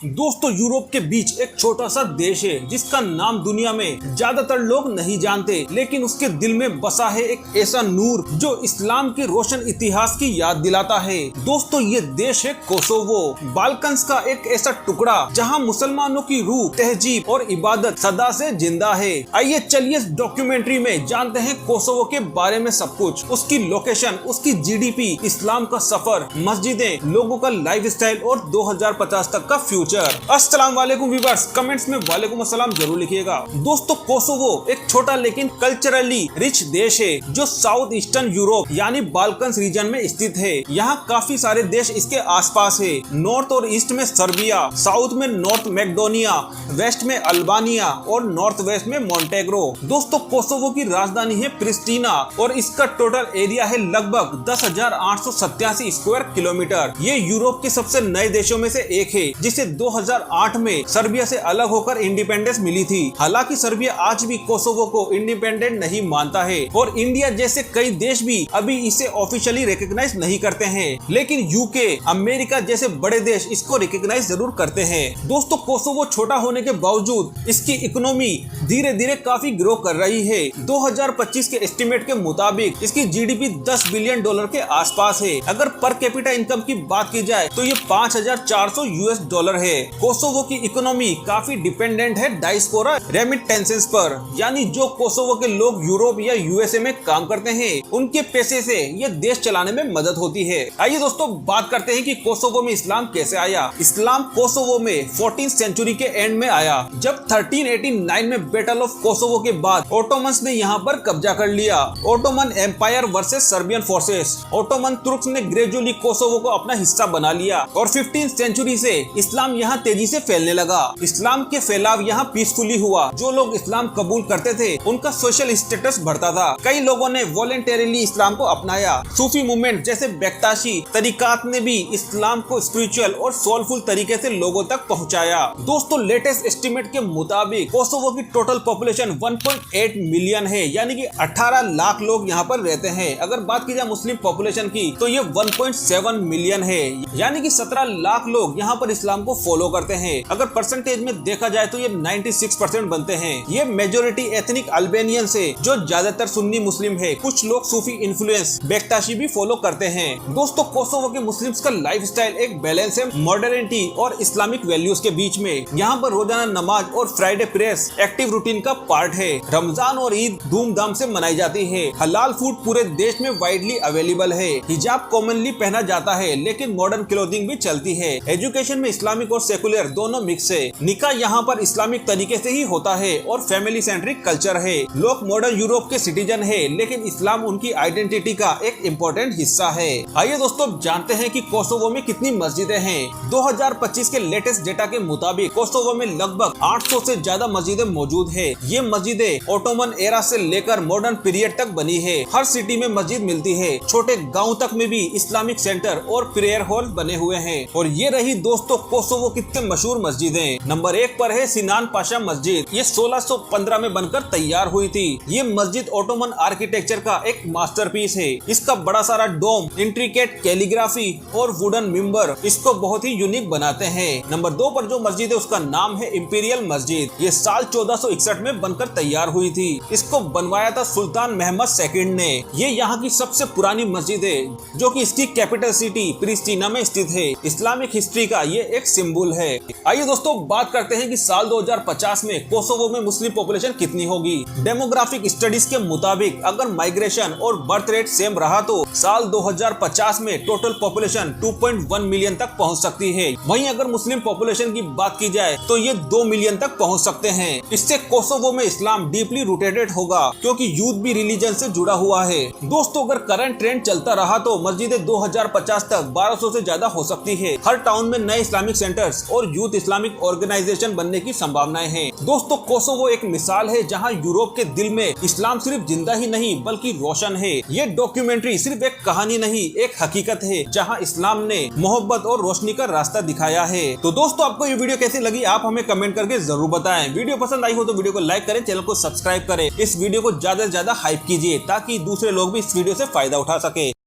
दोस्तों यूरोप के बीच एक छोटा सा देश है जिसका नाम दुनिया में ज्यादातर लोग नहीं जानते, लेकिन उसके दिल में बसा है एक ऐसा नूर जो इस्लाम के रोशन इतिहास की याद दिलाता है। दोस्तों ये देश है कोसोवो, बाल्कन्स का एक ऐसा टुकड़ा जहां मुसलमानों की रूह, तहजीब और इबादत सदा से जिंदा है। आइए चलिए इस डॉक्यूमेंट्री में जानते हैं कोसोवो के बारे में सब कुछ, उसकी लोकेशन, उसकी जीडीपी, इस्लाम का सफर, मस्जिदें, लोगों का लाइफस्टाइल और 2050 तक का फ्यूचर। अस्सलाम वालेकुम व्यूअर्स, कमेंट्स में वालेकुम अस्सलाम जरूर लिखिएगा। दोस्तों कोसोवो एक छोटा लेकिन कल्चरली रिच देश है जो साउथ ईस्टर्न यूरोप यानी बाल्कन्स रीजन में स्थित है। यहाँ काफी सारे देश इसके आसपास है। नॉर्थ और ईस्ट में सर्बिया, साउथ में नॉर्थ मैकेडोनिया, वेस्ट में अल्बानिया और नॉर्थ वेस्ट में मोंटेग्रो। दोस्तों कोसोवो की राजधानी है प्रिस्टीना और इसका टोटल एरिया है लगभग 10,887 स्क्वायर किलोमीटर। ये यूरोप के सबसे नए देशों में से एक है जिसे 2008 में सर्बिया से अलग होकर इंडिपेंडेंस मिली थी। हालांकि सर्बिया आज भी कोसोवो को इंडिपेंडेंट नहीं मानता है और इंडिया जैसे कई देश भी अभी इसे ऑफिशियली रिकॉग्नाइज नहीं करते हैं, लेकिन यूके, अमेरिका जैसे बड़े देश इसको रिकॉग्नाइज जरूर करते हैं। दोस्तों कोसोवो छोटा होने के बावजूद इसकी इकोनॉमी धीरे धीरे काफी ग्रो कर रही है। 2025 के एस्टिमेट के मुताबिक इसकी जीडीपी $10 बिलियन के आसपास है। अगर पर कैपिटा इनकम की बात की जाए तो ये $5,400 है। कोसोवो की इकोनॉमी काफी डिपेंडेंट है डायस्पोरा रेमिटेंसेस पर, यानी जो कोसोवो के लोग यूरोप या यूएसए में काम करते हैं उनके पैसे से ये देश चलाने में मदद होती है। आइए दोस्तों बात करते हैं कि कोसोवो में इस्लाम कैसे आया। इस्लाम कोसोवो में 14th सेंचुरी के एंड में आया, जब 1389 में बैटल ऑफ कोसोवो के बाद ओटोमन्स ने यहाँ पर कब्जा कर लिया। Ottoman empire versus Serbian forces. Ottoman Turks ने ग्रेजुअली कोसोवो को अपना हिस्सा बना लिया और 15th सेंचुरी से इस्लाम यहाँ तेजी से फैलने लगा। इस्लाम के फैलाव यहाँ पीसफुली हुआ। जो लोग इस्लाम कबूल करते थे उनका सोशल स्टेटस बढ़ता था। कई लोगों ने वॉलेंटरीली इस्लाम को अपनाया। सूफी मूवमेंट जैसे बेक्ताशी तरीकात ने भी इस्लाम को स्पिरिचुअल और सोलफुल तरीके से लोगों तक पहुँचाया। दोस्तों लेटेस्ट एस्टिमेट के मुताबिक कोसोवो की टोटल पॉपुलेशन 1.8 मिलियन है, यानी कि 18 लाख लोग यहाँ पर रहते हैं। अगर बात की जाए मुस्लिम पॉपुलेशन की तो ये 1.7 मिलियन है, यानी कि 17 लाख लोग यहाँ पर इस्लाम को फॉलो करते हैं। अगर परसेंटेज में देखा जाए तो ये 96% बनते हैं। ये मेजोरिटी एथनिक अल्बेनियंस है जो ज्यादातर सुन्नी मुस्लिम है। कुछ लोग सूफी इन्फ्लुएंस बेक्ताशी भी फॉलो करते हैं। दोस्तों कोसोवो के मुस्लिम्स का लाइफस्टाइल एक बैलेंस है मॉडर्निटी और इस्लामिक वैल्यूज के बीच में। यहाँ पर रोजाना नमाज और फ्राइडे प्रेयर्स एक्टिव रूटीन का पार्ट है। रमजान और ईद धूमधाम से मनाई जाती है। हलाल फूड पूरे देश में वाइडली अवेलेबल है। हिजाब कॉमनली पहना जाता है, लेकिन मॉडर्न क्लोथिंग भी चलती है। एजुकेशन में इस्लामिक और सेकुलर दोनों मिक्स है। निकाह यहाँ पर इस्लामिक तरीके से ही होता है और फैमिली सेंट्रिक कल्चर है। लोग मॉडर्न यूरोप के सिटीजन है, लेकिन इस्लाम उनकी आइडेंटिटी का एक इम्पोर्टेंट हिस्सा है। आइए दोस्तों जानते हैं कि कोसोवो में कितनी मस्जिदें हैं। 2025 के लेटेस्ट डेटा के मुताबिक कोसोवो में लगभग 800 से ज्यादा मस्जिदें मौजूद है। ये मस्जिदें ओटोमन एरा से लेकर मॉडर्न पीरियड तक बनी है। हर सिटी में मस्जिद मिलती है। छोटे गाँव तक में भी इस्लामिक सेंटर और प्रेयर हॉल बने हुए हैं। और ये रही दोस्तों कोसोवो कितने मशहूर मस्जिदें। नंबर 1 पर है सिनान पाशा मस्जिद। ये 1615 में बनकर तैयार हुई थी। ये मस्जिद ओटोमन आर्किटेक्चर का एक मास्टरपीस है। इसका बड़ा सारा डोम, इंट्रिकेट कैलीग्राफी और वुडन मिंबर इसको बहुत ही यूनिक बनाते हैं। नंबर 2 पर जो मस्जिद है उसका नाम है इंपीरियल मस्जिद। ये साल 1461 में बनकर तैयार हुई थी। इसको बनवाया था सुल्तान महमद सेकंड ने। ये यहाँ की सबसे पुरानी मस्जिद है जो कि इसकी कैपिटल सिटी प्रिस्टीना में स्थित है। इस्लामिक हिस्ट्री का ये एक सिंबल है। आइए दोस्तों बात करते हैं कि साल 2050 में कोसोवो में मुस्लिम पॉपुलेशन कितनी होगी। डेमोग्राफिक स्टडीज के मुताबिक अगर माइग्रेशन और बर्थ रेट सेम रहा तो साल 2050 में टोटल पॉपुलेशन 2.1 मिलियन तक पहुंच सकती है। वहीं अगर मुस्लिम पॉपुलेशन की बात की जाए तो ये 2 मिलियन तक पहुंच सकते हैं। इससे कोसोवो में इस्लाम डीपली रूटेड होगा क्योंकि यूथ भी रिलीजन से जुड़ा हुआ है। दोस्तों अगर करंट ट्रेंड चलता रहा तो मस्जिदें 2050 तक 1200 से ज्यादा हो सकती है। हर टाउन में नए इस्लामिक सेंटर्स और यूथ इस्लामिक ऑर्गेनाइजेशन बनने की संभावनाएं हैं। दोस्तों कोसोवो एक मिसाल है जहां यूरोप के दिल में इस्लाम सिर्फ जिंदा ही नहीं बल्कि रोशन है। ये डॉक्यूमेंट्री सिर्फ एक कहानी नहीं, एक हकीकत है जहां इस्लाम ने मोहब्बत और रोशनी का रास्ता दिखाया है। तो दोस्तों आपको ये वीडियो कैसी लगी आप हमें कमेंट करके जरूर बताएं। वीडियो पसंद आई हो तो वीडियो को लाइक करें, चैनल को सब्सक्राइब करें। इस वीडियो को ज्यादा से ज्यादा हाइप कीजिए ताकि दूसरे लोग भी इस वीडियो से फायदा उठा सके।